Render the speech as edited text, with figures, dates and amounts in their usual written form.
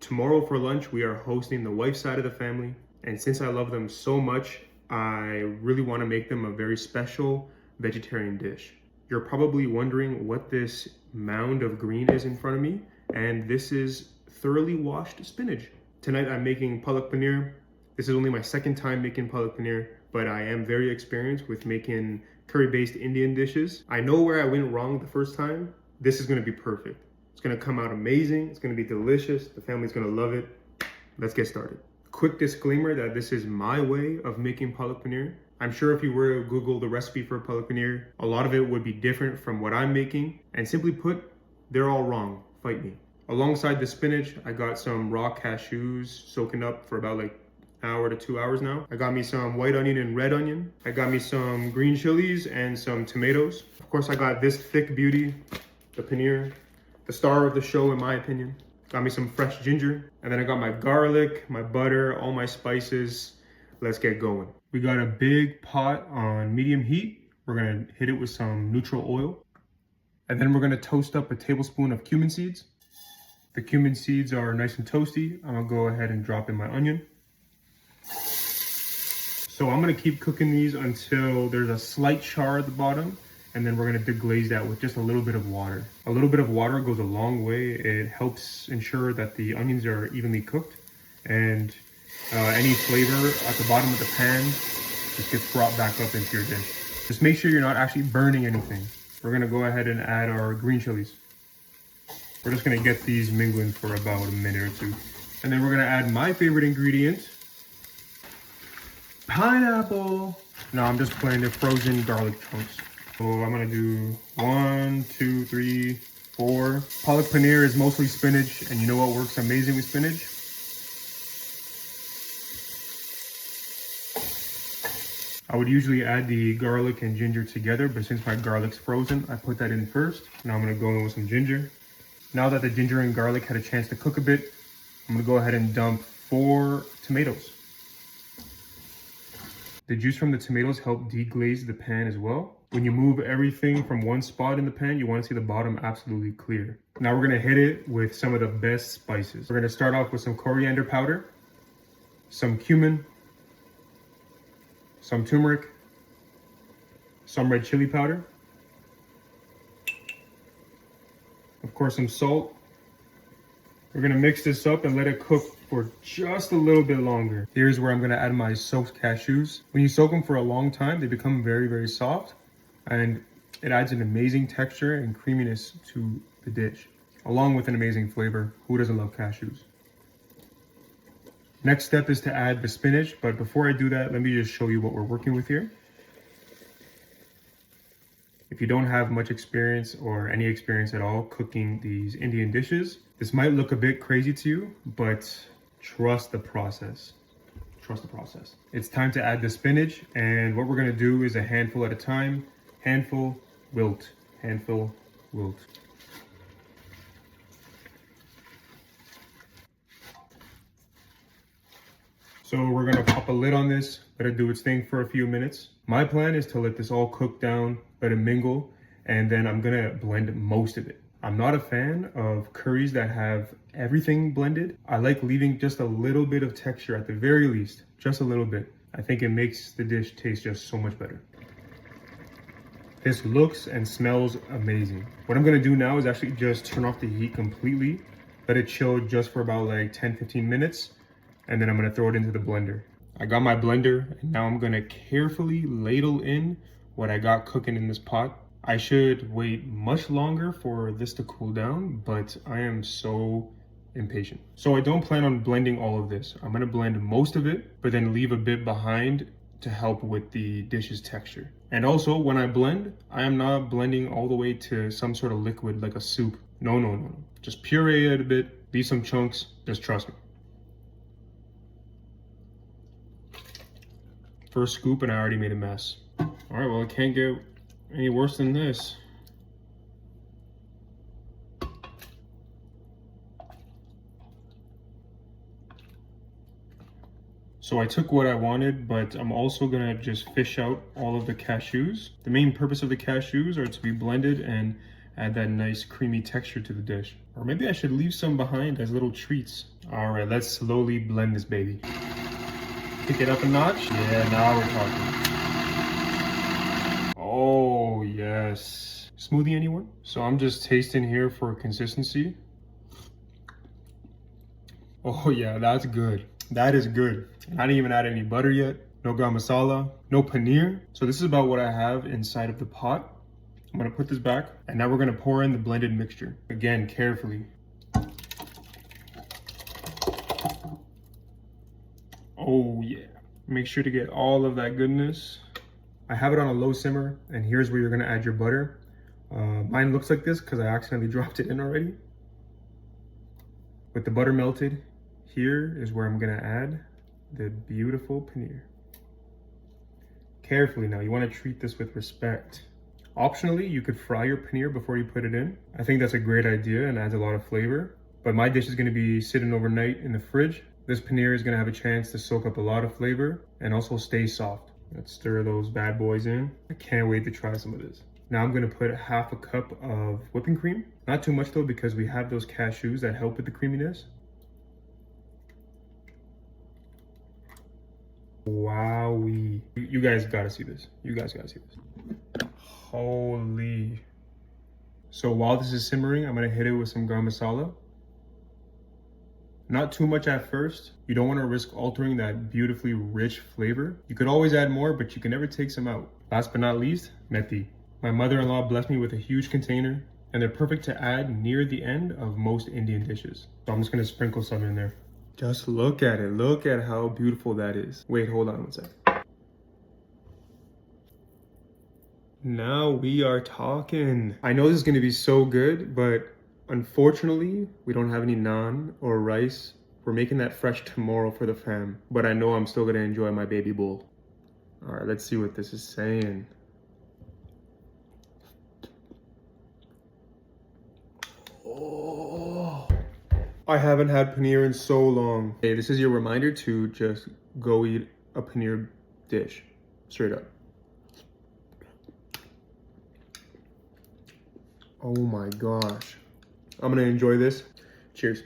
Tomorrow for lunch, we are hosting the wife's side of the family. And since I love them so much, I really want to make them a very special vegetarian dish. You're probably wondering what this mound of green is in front of me, and this is thoroughly washed spinach. Tonight I'm making Palak Paneer. This is only my second time making Palak Paneer, but I am very experienced with making curry-based Indian dishes. I know where I went wrong the first time. This is going to be perfect. It's going to come out amazing. It's going to be delicious. The family's going to love it. Let's get started. Quick disclaimer that this is my way of making Palak Paneer. I'm sure if you were to Google the recipe for Palak Paneer, a lot of it would be different from what I'm making. And simply put, they're all wrong. Fight me. Alongside the spinach, I got some raw cashews soaking up for about like an hour to 2 hours now. I got me some white onion and red onion. I got me some green chilies and some tomatoes. Of course, I got this thick beauty, the paneer, the star of the show in my opinion. Got me some fresh ginger. And then I got my garlic, my butter, all my spices. Let's get going. We got a big pot on medium heat. We're gonna hit it with some neutral oil. And then we're gonna toast up a tablespoon of cumin seeds. The cumin seeds are nice and toasty. I'm gonna go ahead and drop in my onion. So I'm gonna keep cooking these until there's a slight char at the bottom, and then we're gonna deglaze that with just a little bit of water. A little bit of water goes a long way. It helps ensure that the onions are evenly cooked, and any flavor at the bottom of the pan just gets brought back up into your dish. Just make sure you're not actually burning anything. We're gonna go ahead and add our green chilies. We're just gonna get these mingling for about a minute or two. And then we're gonna add my favorite ingredient, pineapple. No, I'm just playing the frozen garlic chunks. So I'm gonna do 1, 2, 3, 4. Palak Paneer is mostly spinach, and you know what works amazing with spinach? I would usually add the garlic and ginger together, but since my garlic's frozen, I put that in first. Now I'm gonna go in with some ginger. Now that the ginger and garlic had a chance to cook a bit, I'm gonna go ahead and dump 4 tomatoes. The juice from the tomatoes help deglaze the pan as well. When you move everything from one spot in the pan, you want to see the bottom absolutely clear. Now we're gonna hit it with some of the best spices. We're gonna start off with some coriander powder, some cumin, some turmeric, some red chili powder, of course some salt. We're gonna mix this up and let it cook for just a little bit longer. Here's where I'm gonna add my soaked cashews. When you soak them for a long time, they become very, very soft, and it adds an amazing texture and creaminess to the dish, along with an amazing flavor. Who doesn't love cashews? Next step is to add the spinach, but before I do that, let me just show you what we're working with here. If you don't have much experience or any experience at all cooking these Indian dishes, this might look a bit crazy to you, but trust the process. Trust the process. It's time to add the spinach, and what we're gonna do is a handful at a time. Handful, wilt, handful, wilt. So we're gonna pop a lid on this, let it do its thing for a few minutes. My plan is to let this all cook down, let it mingle, and then I'm gonna blend most of it. I'm not a fan of curries that have everything blended. I like leaving just a little bit of texture at the very least, just a little bit. I think it makes the dish taste just so much better. This looks and smells amazing. What I'm gonna do now is actually just turn off the heat completely, let it chill just for about like 10-15 minutes, and then I'm gonna throw it into the blender. I got my blender, and now I'm gonna carefully ladle in what I got cooking in this pot. I should wait much longer for this to cool down, but I am so impatient. So I don't plan on blending all of this. I'm gonna blend most of it, but then leave a bit behind to help with the dish's texture. And also, when I blend, I am not blending all the way to some sort of liquid like a soup. No, no, no. Just puree it a bit, leave some chunks, just trust me. First scoop and I already made a mess. All right, well, it can't get any worse than this. So I took what I wanted, but I'm also gonna just fish out all of the cashews. The main purpose of the cashews are to be blended and add that nice creamy texture to the dish. Or maybe I should leave some behind as little treats. All right, let's slowly blend this baby. Pick it up a notch. Yeah, now we're talking. Oh, yes. Smoothie, anyone? So I'm just tasting here for consistency. Oh yeah, that's good. That is good. And I didn't even add any butter yet. No garam masala, no paneer. So this is about what I have inside of the pot. I'm gonna put this back, and now we're gonna pour in the blended mixture. Again, carefully. Oh yeah. Make sure to get all of that goodness. I have it on a low simmer, and here's where you're gonna add your butter. Mine looks like this because I accidentally dropped it in already. With the butter melted, here is where I'm gonna add the beautiful paneer. Carefully now, you wanna treat this with respect. Optionally, you could fry your paneer before you put it in. I think that's a great idea and adds a lot of flavor. But my dish is gonna be sitting overnight in the fridge. This paneer is gonna have a chance to soak up a lot of flavor and also stay soft. Let's stir those bad boys in. I can't wait to try some of this. Now I'm gonna put half a cup of whipping cream. Not too much though, because we have those cashews that help with the creaminess. Wowee. You guys gotta see this. You guys gotta see this. Holy. So while this is simmering, I'm gonna hit it with some garam masala. Not too much at first. You don't wanna risk altering that beautifully rich flavor. You could always add more, but you can never take some out. Last but not least, methi. My mother-in-law blessed me with a huge container, and they're perfect to add near the end of most Indian dishes. So I'm just gonna sprinkle some in there. Just look at it. Look at how beautiful that is. Wait, hold on one sec. Now we are talking. I know this is gonna be so good, but unfortunately, we don't have any naan or rice. We're making that fresh tomorrow for the fam, but I know I'm still gonna enjoy my baby bowl. All right, let's see what this is saying. Oh, I haven't had paneer in so long. Hey, this is your reminder to just go eat a paneer dish, straight up. Oh my gosh. I'm gonna enjoy this. Cheers.